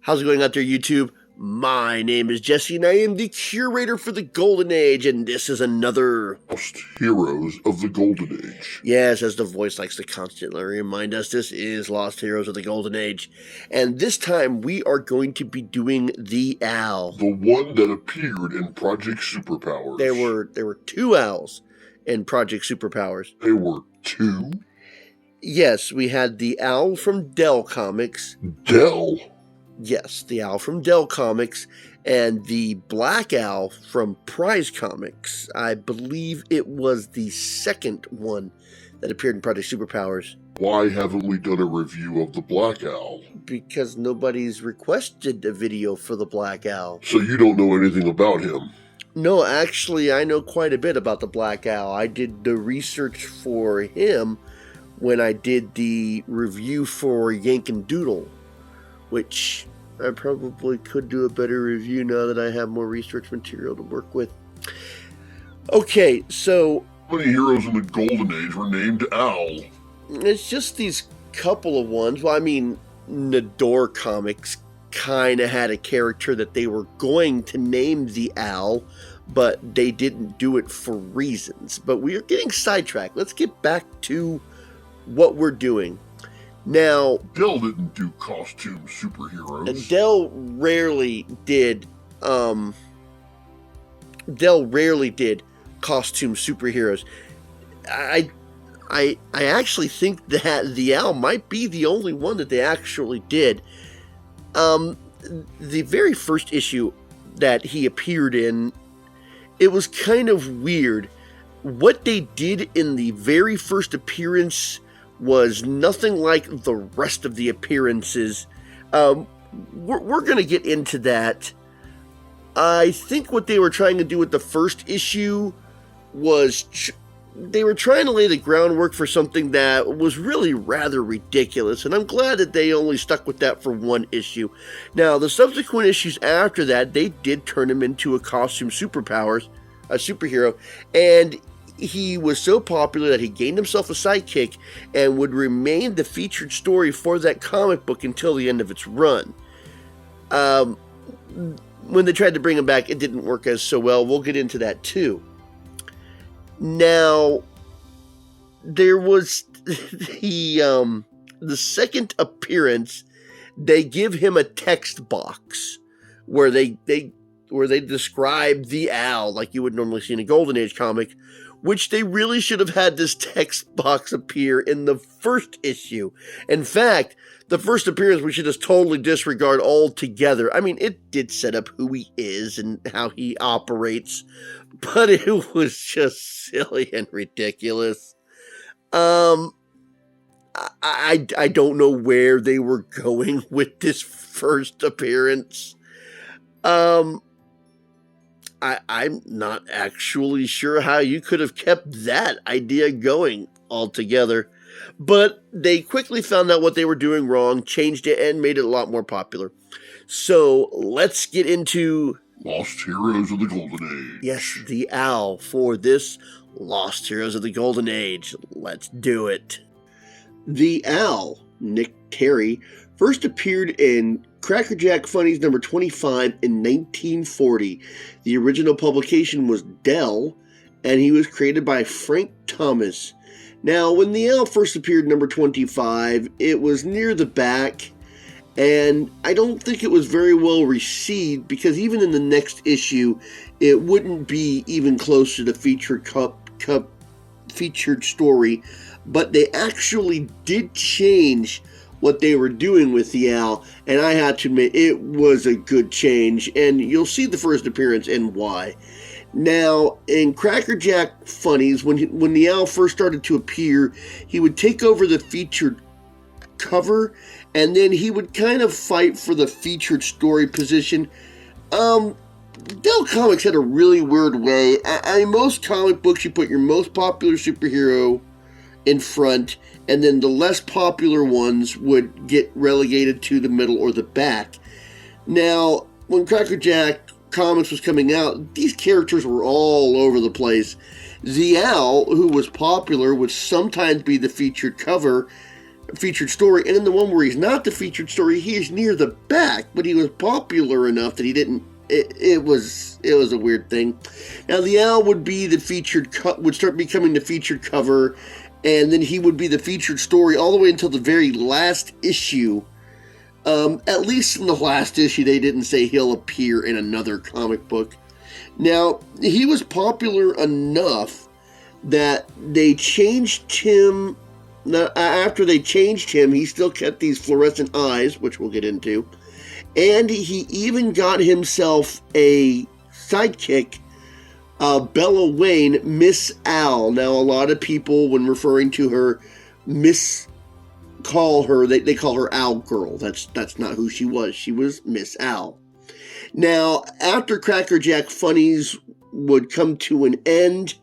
How's it going out there, YouTube? My name is Jesse, and I am the curator for the Golden Age, and this is another Lost Heroes of the Golden Age. Yes, as the voice likes to constantly remind us, this is Lost Heroes of the Golden Age. And this time, we are going to be doing the Owl. The one that appeared in Project Superpowers. There were two owls in Project Superpowers. There were two? Yes, we had the owl from Dell Comics. Dell? Yes, the owl from Dell Comics, and the black owl from Prize Comics. I believe it was the second one that appeared in Project Superpowers. Why haven't we done a review of the black owl? Because nobody's requested a video for the black owl. So you don't know anything about him? No, actually, I know quite a bit about the black owl. I did the research for him when I did the review for Yankin' Doodle, which I probably could do a better review now that I have more research material to work with. Okay, so How many heroes in the Golden Age were named Owl? it's just these couple of ones. Well, I mean, Nador Comics kind of had a character that they were going to name the Owl, but they didn't do it for reasons. But we are getting sidetracked. Let's get back to what we're doing. Now, Dell didn't do costume superheroes. Dell rarely did costume superheroes. I actually think that the Owl might be the only one that they actually did. The very first issue that he appeared in, it was kind of weird. What they did in the very first appearance was nothing like the rest of the appearances. We're going to get into that. I think what they were trying to do with the first issue was they were trying to lay the groundwork for something that was really rather ridiculous, and I'm glad that they only stuck with that for one issue. Now, the subsequent issues after that, they did turn him into a costume superhero, and he was so popular that he gained himself a sidekick and would remain the featured story for that comic book until the end of its run. When they tried to bring him back, it didn't work as so well. We'll get into that too. Now, there was the second appearance. They give him a text box where they describe the Owl like you would normally see in a Golden Age comic, which they really should have had this text box appear in the first issue. In fact, the first appearance we should just totally disregard altogether. I mean, it did set up who he is and how he operates, but it was just silly and ridiculous. I don't know where they were going with this first appearance. I'm not actually sure how you could have kept that idea going altogether, but they quickly found out what they were doing wrong, changed it, and made it a lot more popular. So let's get into Lost Heroes of the Golden Age. Yes, the Owl for this Lost Heroes of the Golden Age. Let's do it. The Owl, Nick Terry, first appeared in Crackerjack Funnies number 25 in 1940. The original publication was Dell, and he was created by Frank Thomas. Now, when the Owl first appeared in number 25, it was near the back, and I don't think it was very well received, because even in the next issue, it wouldn't be even close to the featured story, but they actually did change what they were doing with the Owl, and I have to admit, it was a good change, and you'll see the first appearance and why. Now, in Crackerjack Funnies, when the Owl first started to appear, he would take over the featured cover, and then he would kind of fight for the featured story position. Dell Comics had a really weird way. In most comic books, you put your most popular superhero in front, and then the less popular ones would get relegated to the middle or the back. Now, when Crackerjack Comics was coming out, these characters were all over the place. The Owl, who was popular, would sometimes be the featured cover, featured story, and in the one where he's not the featured story, he is near the back, but he was popular enough that he didn't. It was a weird thing. Now the Owl would be the featured would start becoming the featured cover, and then he would be the featured story all the way until the very last issue. At least in the last issue, they didn't say he'll appear in another comic book. Now he was popular enough that they changed him. Now, after they changed him, he still kept these fluorescent eyes, which we'll get into. And he even got himself a sidekick, Bella Wayne, Miss Owl. Now, a lot of people, when referring to her, call her, they call her Owl Girl. That's not who she was. She was Miss Owl. Now, after Cracker Jack Funnies would come to an end,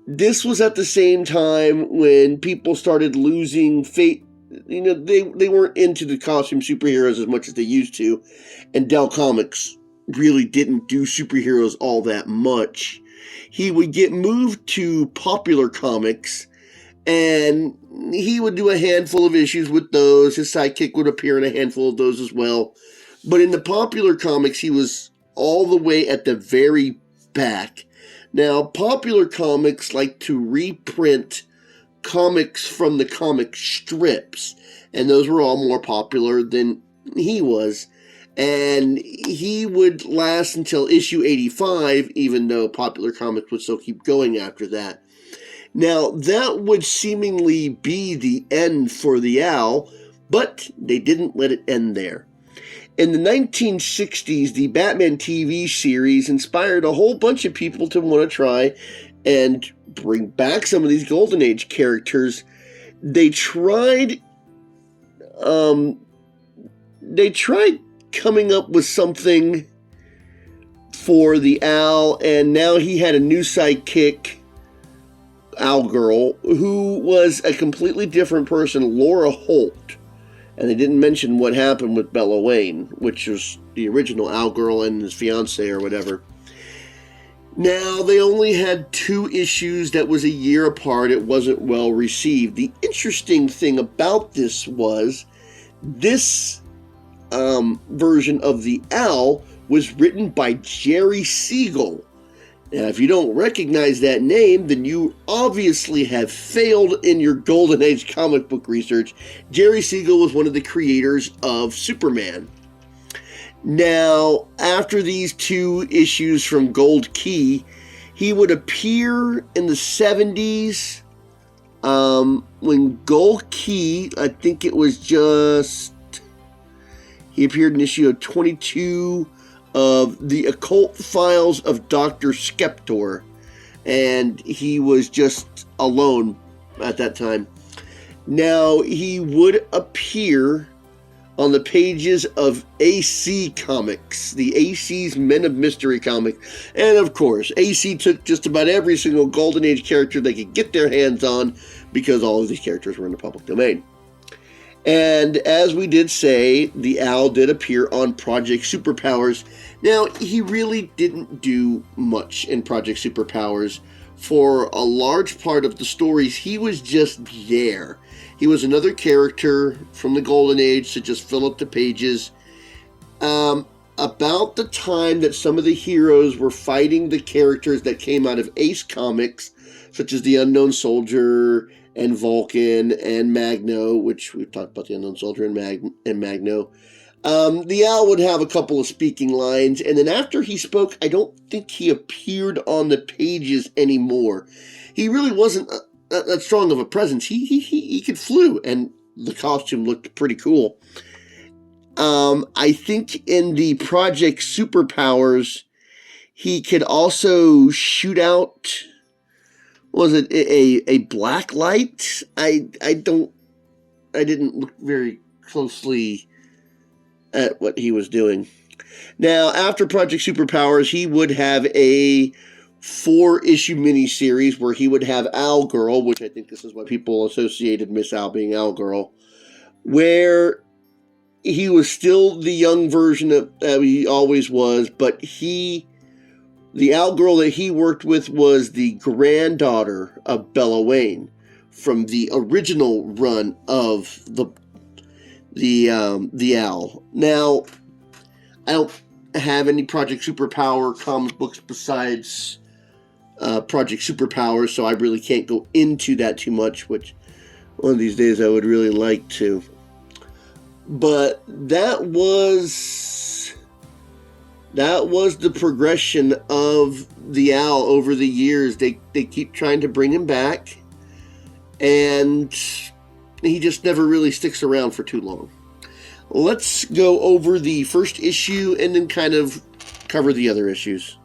this was at the same time when people started losing faith. You know, they weren't into the costume superheroes as much as they used to, and Dell Comics really didn't do superheroes all that much. He would get moved to Popular Comics, and he would do a handful of issues with those. His sidekick would appear in a handful of those as well. But in the Popular Comics, he was all the way at the very back. Now, Popular Comics like to reprint comics from the comic strips, and those were all more popular than he was. And he would last until issue 85, even though Popular Comics would still keep going after that. Now, that would seemingly be the end for the Owl, but they didn't let it end there. In the 1960s, the Batman TV series inspired a whole bunch of people to want to try and bring back some of these Golden Age characters. They tried coming up with something for the Owl, and now he had a new sidekick, Owl Girl, who was a completely different person, Laura Holt. And they didn't mention what happened with Bella Wayne, which was the original Owl Girl and his fiance or whatever. Now, they only had 2 issues that was a year apart. It wasn't well received. The interesting thing about this was this version of the Owl was written by Jerry Siegel. Now, if you don't recognize that name, then you obviously have failed in your Golden Age comic book research. Jerry Siegel was one of the creators of Superman. Now, after these 2 issues from Gold Key, he would appear in the 70s when Gold Key, I think it was he appeared in issue of 22 of The Occult Files of Dr. Skeptor, and he was just alone at that time. Now, he would appear on the pages of AC Comics, the AC's Men of Mystery comic, and of course, AC took just about every single Golden Age character they could get their hands on, because all of these characters were in the public domain. And as we did say, the Owl did appear on Project Superpowers. Now, he really didn't do much in Project Superpowers. For a large part of the stories, he was just there. He was another character from the Golden Age to just fill up the pages. About the time that some of the heroes were fighting the characters that came out of Ace Comics, such as the Unknown Soldier and Vulcan and Magno, which we've talked about the Unknown Soldier and Magno. The Owl would have a couple of speaking lines, and then after he spoke, I don't think he appeared on the pages anymore. He really wasn't that strong of a presence. He could flew, and the costume looked pretty cool. I think in the Project Superpowers, he could also shoot out, was it a black light? I didn't look very closely at what he was doing. Now, after Project Superpowers, he would have a 4-issue miniseries where he would have Owl Girl, which I think this is what people associated Miss Owl being Owl Girl, where he was still the young version of he always was, but the Owl Girl that he worked with was the granddaughter of Bella Wayne, from the original run of the Owl. Now, I don't have any Project Superpower comic books besides Project Superpower, so I really can't go into that too much, which one of these days I would really like to. But that was the progression of the Owl over the years. They keep trying to bring him back, and he just never really sticks around for too long. Let's go over the first issue and then kind of cover the other issues.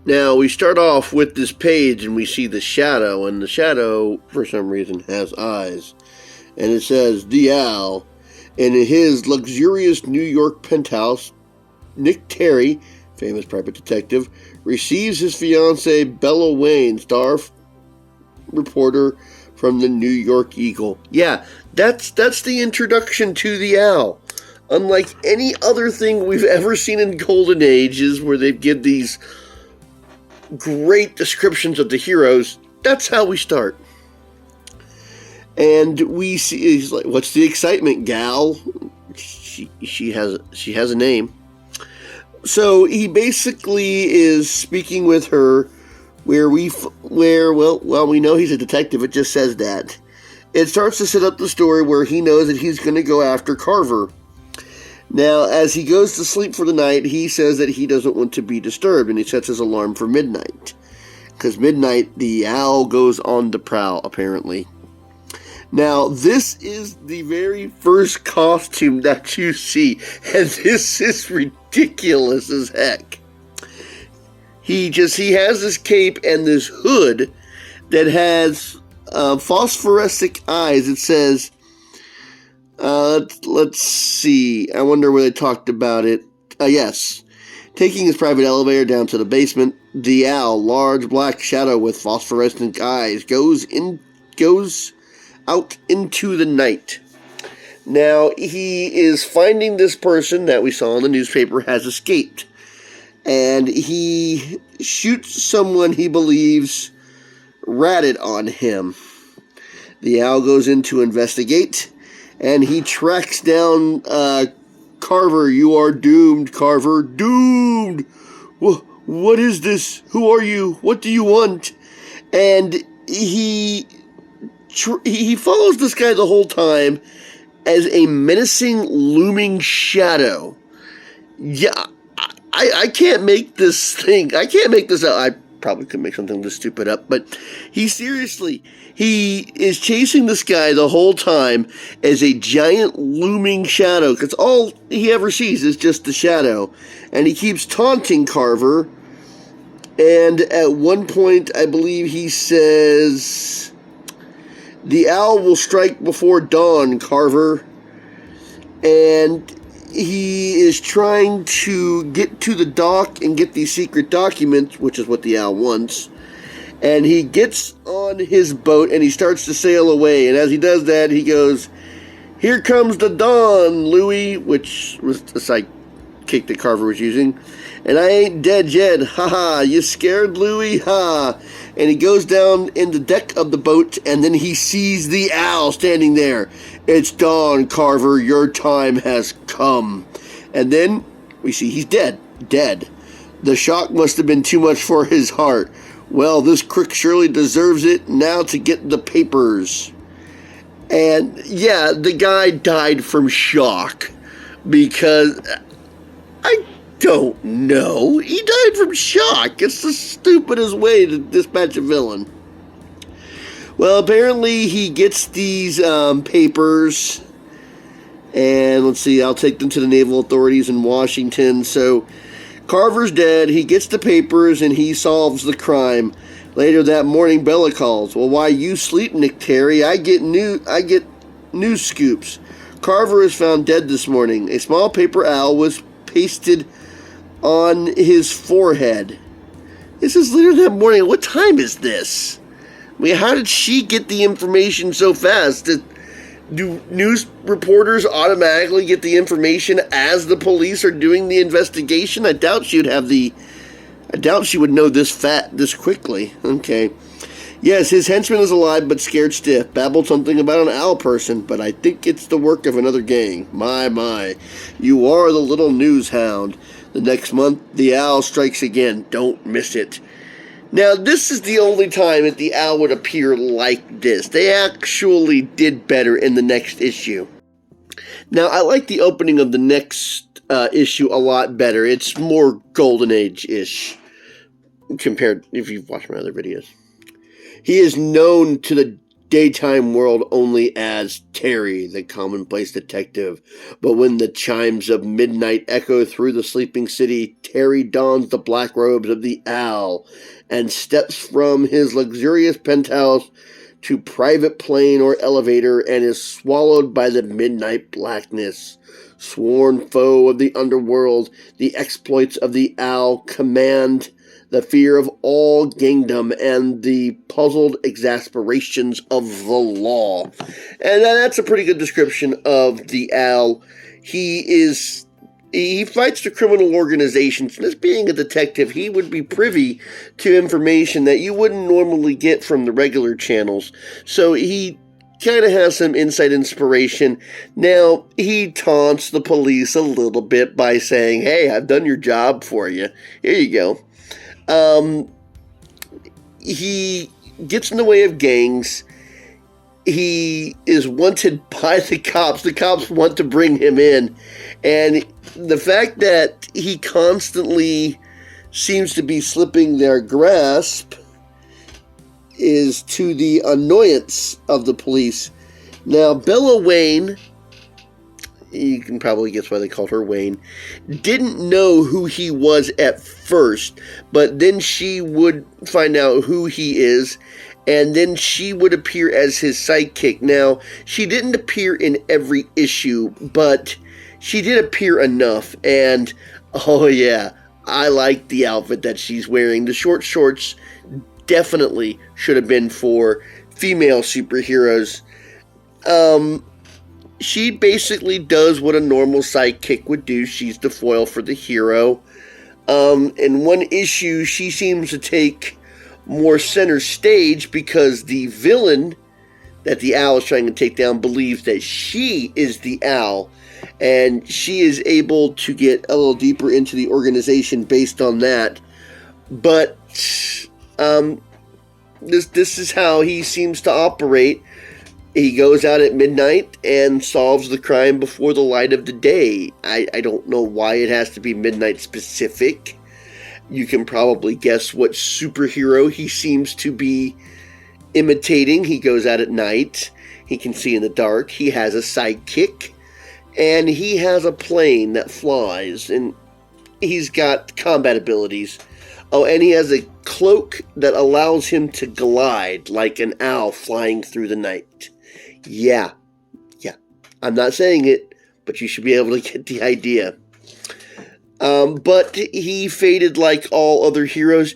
Now, we start off with this page and we see the Shadow, and the Shadow, for some reason, has eyes. And it says, "The Owl, in his luxurious New York penthouse, Nick Terry, famous private detective, receives his fiancée Bella Wayne, star reporter from the New York Eagle." Yeah, that's the introduction to the Owl. Unlike any other thing we've ever seen in Golden Ages, where they give these great descriptions of the heroes, that's how we start. And we see, he's like, "What's the excitement, gal?" She has a name. So he basically is speaking with her, where we know he's a detective. It just says that. It starts to set up the story where he knows that he's going to go after Carver. Now, as he goes to sleep for the night, he says that he doesn't want to be disturbed, and he sets his alarm for midnight. Because midnight, the Owl goes on the prowl, apparently. Now, this is the very first costume that you see, and this is ridiculous as heck. He has this cape and this hood that has phosphorescent eyes. It says, let's see. I wonder where they talked about it. Yes. Taking his private elevator down to the basement, the Owl, large black shadow with phosphorescent eyes, goes out into the night. Now, he is finding this person that we saw in the newspaper has escaped. And he shoots someone he believes ratted on him. The Owl goes in to investigate, and he tracks down Carver. "You are doomed, Carver. Doomed! What is this? Who are you? What do you want?" And he follows this guy the whole time as a menacing, looming shadow. Yeah, I can't make this thing. I can't make this out. I probably could make something this stupid up, but he is chasing this guy the whole time as a giant looming shadow, because all he ever sees is just the shadow. And he keeps taunting Carver. And at one point, I believe he says, "The Owl will strike before dawn, Carver." And he is trying to get to the dock and get these secret documents, which is what the Owl wants. And he gets on his boat and he starts to sail away. And as he does that, he goes, "Here comes the dawn, Louie," which was the sidekick that Carver was using. "And I ain't dead yet. Ha ha, you scared, Louie? Ha." And he goes down in the deck of the boat, and then he sees the Owl standing there. "It's dawn, Carver. Your time has come." And then we see he's dead. The shock must have been too much for his heart. Well, this crook surely deserves it. Now to get the papers. And yeah, the guy died from shock, because I don't know. He died from shock. It's the stupidest way to dispatch a villain. Well, apparently he gets these papers, and let's see, "I'll take them to the naval authorities in Washington." So Carver's dead. He gets the papers and he solves the crime. Later that morning, Bella calls. "Well, why you sleep, Nick Terry? I get news scoops. Carver is found dead this morning. A small paper owl was pasted on his forehead." This is later that morning. What time is this? I mean, how did she get the information so fast? Do news reporters automatically get the information as the police are doing the investigation? I doubt she would know this quickly. Okay. Yes, his henchman is alive but scared stiff. Babbled something about an owl person, but I think it's the work of another gang. My. You are the little news hound. The next month, the owl strikes again. Don't miss it. Now, this is the only time that the owl would appear like this. They actually did better in the next issue. Now, I like the opening of the next issue a lot better. It's more Golden Age-ish compared if you've watched my other videos. He is known to the daytime world only as Terry, the commonplace detective. But when the chimes of midnight echo through the sleeping city, Terry dons the black robes of the owl and steps from his luxurious penthouse to private plane or elevator and is swallowed by the midnight blackness. Sworn foe of the underworld, the exploits of the owl command the fear of all kingdom and the puzzled exasperations of the law. And that's a pretty good description of the owl. He fights the criminal organizations, and as being a detective, he would be privy to information that you wouldn't normally get from the regular channels. So he kind of has some inside inspiration. Now, he taunts the police a little bit by saying, hey, I've done your job for you. Here you go. He gets in the way of gangs. He is wanted by the cops. The cops want to bring him in. And the fact that he constantly seems to be slipping their grasp is to the annoyance of the police. Now, Bella Wayne, you can probably guess why they called her Wayne, didn't know who he was at first, but then she would find out who he is, and then she would appear as his sidekick. Now, she didn't appear in every issue, but she did appear enough, and oh yeah, I like the outfit that she's wearing. The short shorts definitely should have been for female superheroes. She basically does what a normal sidekick would do. She's the foil for the hero. In one issue, she seems to take more center stage because the villain that the owl is trying to take down believes that she is the owl, and she is able to get a little deeper into the organization based on that. But this is how he seems to operate. He goes out at midnight and solves the crime before the light of the day. I don't know why it has to be midnight specific. You can probably guess what superhero he seems to be imitating. He goes out at night. He can see in the dark. He has a sidekick. And he has a plane that flies. And he's got combat abilities. Oh, and he has a cloak that allows him to glide like an owl flying through the night. Yeah. I'm not saying it, but you should be able to get the idea. But he faded like all other heroes.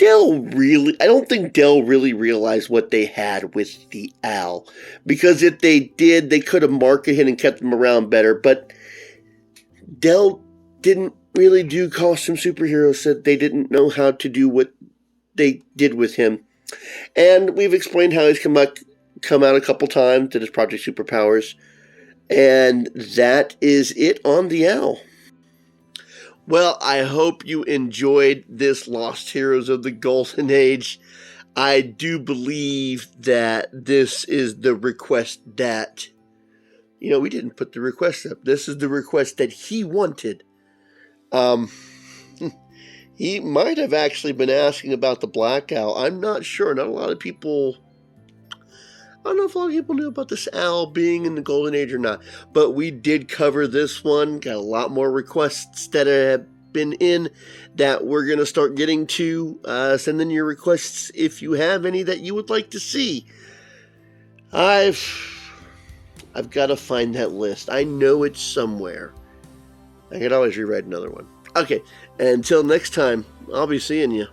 I don't think Dell really realized what they had with the owl. Because if they did, they could have marketed him and kept him around better. But Dell didn't really do costume superheroes, said they didn't know how to do what they did with him. And we've explained how he's come out a couple times, did his Project Superpowers, and that is it on the owl. Well, I hope you enjoyed this Lost Heroes of the Golden Age. I do believe that this is the request that, we didn't put the request up. This is the request that he wanted. He might have actually been asking about the Black Owl. I'm not sure. Not a lot of people... I don't know if a lot of people knew about this owl being in the Golden Age or not, but we did cover this one. Got a lot more requests that have been in that we're going to start getting to. Send in your requests if you have any that you would like to see. I've got to find that list. I know it's somewhere. I could always rewrite another one. Okay, until next time, I'll be seeing you.